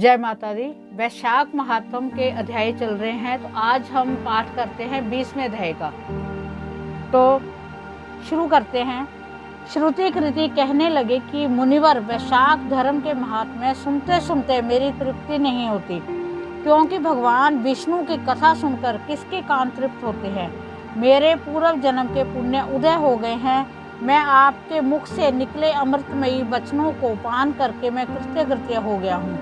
जय माता दी। वैशाख महात्म के अध्याय चल रहे हैं, तो आज हम पाठ करते हैं 20वें अध्याय का। तो शुरू करते हैं। श्रुति कृति कहने लगे कि मुनिवर, वैशाख धर्म के महात्म्य सुनते सुनते मेरी तृप्ति नहीं होती, क्योंकि भगवान विष्णु की कथा सुनकर किसके कान तृप्त होते हैं। मेरे पूर्व जन्म के पुण्य उदय हो गए हैं। मैं आपके मुख से निकले अमृतमयी वचनों को पान करके मैं कृतकृत्य हो गया हूँ।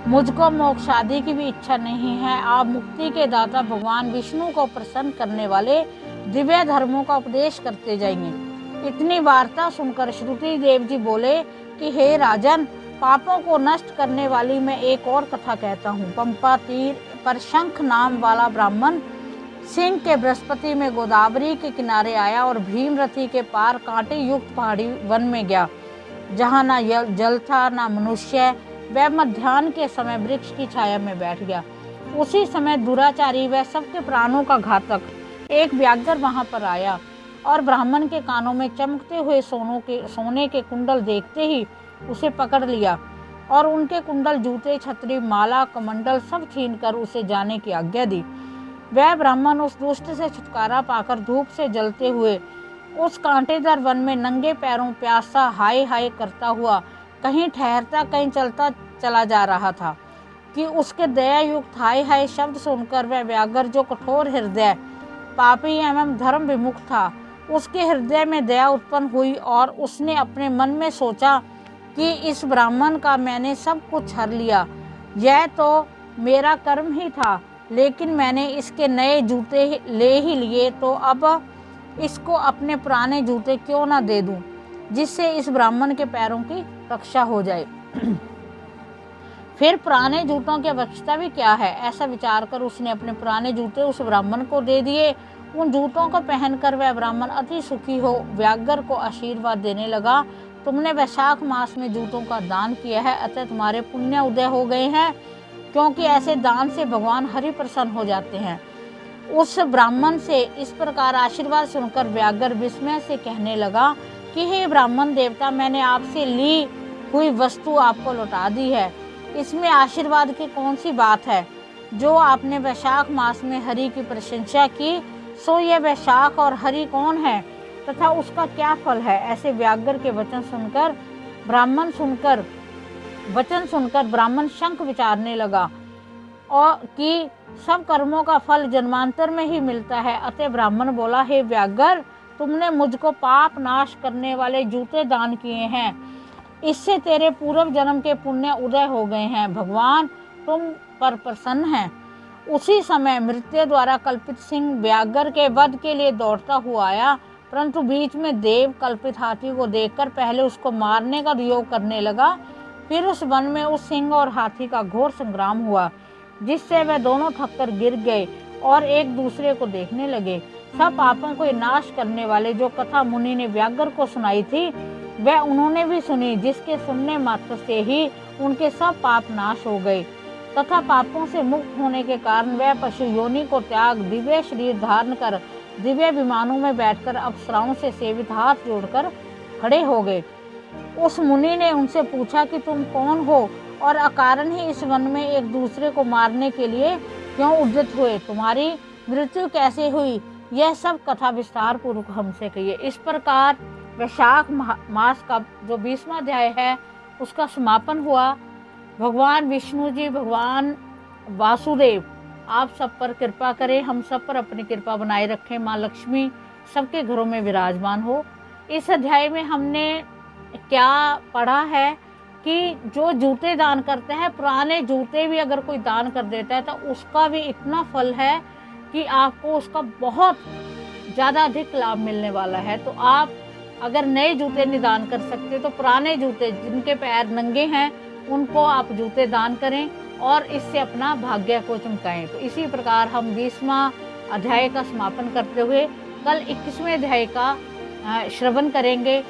मुझको मोक्ष आदि की भी इच्छा नहीं है। आप मुक्ति के दाता भगवान विष्णु को प्रसन्न करने वाले दिव्य धर्मों का उपदेश करते जाएंगे। इतनी वार्ता सुनकर श्रुति देव जी बोले कि हे राजन, पापों को नष्ट करने वाली मैं एक और कथा कहता हूँ। पंपा तीर पर शंख नाम वाला ब्राह्मण सिंह के बृहस्पति में गोदावरी के किनारे आया और भीमरथी के पार कांटे युक्त पहाड़ी वन में गया, जहाँ ना जल था ना मनुष्य। वह मध्याह्न के समय वृक्ष की छाया में बैठ गया। उसी समय दुराचारी वह सबके प्राणों का घातक एक व्याघ्र वहां पर आया और ब्राह्मण के कानों में चमकते हुए सोने के कुंडल देखते ही उसे पकड़ लिया और उनके कुंडल, जूते, छतरी, माला, कमंडल सब छीनकर उसे जाने की आज्ञा दी। वह ब्राह्मण उस दुष्ट से छुटकारा पाकर धूप से जलते हुए उस कांटेदार वन में नंगे पैरों प्यासा हाय हाय करता हुआ कहीं ठहरता कहीं चलता चला जा रहा था कि उसके दया युक्त हाय हाय शब्द सुनकर वह व्याघ्र, जो कठोर हृदय, पापी एवं धर्म विमुख था, उसके हृदय में दया उत्पन्न हुई और उसने अपने मन में सोचा कि इस ब्राह्मण का मैंने सब कुछ हर लिया। यह तो मेरा कर्म ही था, लेकिन मैंने इसके नए जूते ले ही लिए, तो अब इसको अपने पुराने जूते क्यों ना दे दूं, जिससे इस ब्राह्मण के पैरों की रक्षा हो जाए। फिर पुराने जूतों की आवश्यकता भी क्या है, ऐसा विचार कर उसने अपने पुराने जूते उस ब्राह्मण को दे दिए। उन जूतों को पहनकर वह ब्राह्मण अति सुखी हो व्याघ्र को आशीर्वाद देने लगा। तुमने वैशाख मास में जूतों का दान किया है, अतः तुम्हारे पुण्य उदय हो गए हैं, क्योंकि ऐसे दान से भगवान हरि प्रसन्न हो जाते हैं। उस ब्राह्मण से इस प्रकार आशीर्वाद सुनकर व्याघ्र विस्मय से कहने लगा कि हे ब्राह्मण देवता, मैंने आपसे ली हुई वस्तु आपको लौटा दी है। इसमें आशीर्वाद की कौन सी बात है? जो आपने वैशाख मास में हरि की प्रशंसा की, सो यह वैशाख और हरि कौन है तथा उसका क्या फल है? ऐसे व्याघ्र के वचन सुनकर ब्राह्मण शंख विचारने लगा और कि सब कर्मों का फल जन्मांतर में ही मिलता है। अतः ब्राह्मण बोला, हे व्याघ्र, तुमने मुझको पाप नाश करने वाले जूते दान किए हैं, इससे तेरे पूर्व जन्म के पुण्य उदय हो गए हैं। भगवान तुम पर प्रसन्न हैं। उसी समय मृत्यु द्वारा कल्पित सिंह व्याघ्र के वध के लिए दौड़ता हुआ आया, परंतु बीच में देव कल्पित हाथी को देखकर पहले उसको मारने का योग करने लगा। फिर उस वन में उस सिंह और हाथी का घोर संग्राम हुआ, जिससे वह दोनों थककर गिर गए और एक दूसरे को देखने लगे। सब पापों को नाश करने वाले जो कथा मुनि ने व्याघ्र को सुनाई थी, वह उन्होंने भी सुनी, जिसके सुनने मात्र से ही उनके सब पाप नाश हो गए तथा पापों से मुक्त होने के कारण वह पशु योनि को त्याग दिव्य शरीर धारण कर दिव्य विमानों में बैठकर अप्सराओं से सेवित हाथ जोड़कर खड़े हो गए। उस मुनि ने उनसे पूछा कि तुम कौन हो और अकारण ही इस वन में एक दूसरे को मारने के लिए क्यों उद्यत हुए? तुम्हारी मृत्यु कैसे हुई? यह सब कथा विस्तार पूर्वक हमसे कहिए। इस प्रकार वैशाख मास का जो 20वां अध्याय है उसका समापन हुआ। भगवान विष्णु जी, भगवान वासुदेव आप सब पर कृपा करें, हम सब पर अपनी कृपा बनाए रखें। माँ लक्ष्मी सबके घरों में विराजमान हो। इस अध्याय में हमने क्या पढ़ा है कि जो जूते दान करते हैं, पुराने जूते भी अगर कोई दान कर देता है तो उसका भी इतना फल है कि आपको उसका बहुत ज़्यादा अधिक लाभ मिलने वाला है। तो आप अगर नए जूते नहीं दान कर सकते तो पुराने जूते, जिनके पैर नंगे हैं, उनको आप जूते दान करें और इससे अपना भाग्य को चमकाएं। तो इसी प्रकार हम 20वां अध्याय का समापन करते हुए कल 21वें अध्याय का श्रवण करेंगे।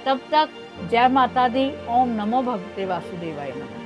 तब तक जय माता दी। ओम नमो भगवते वासुदेवाय नमः।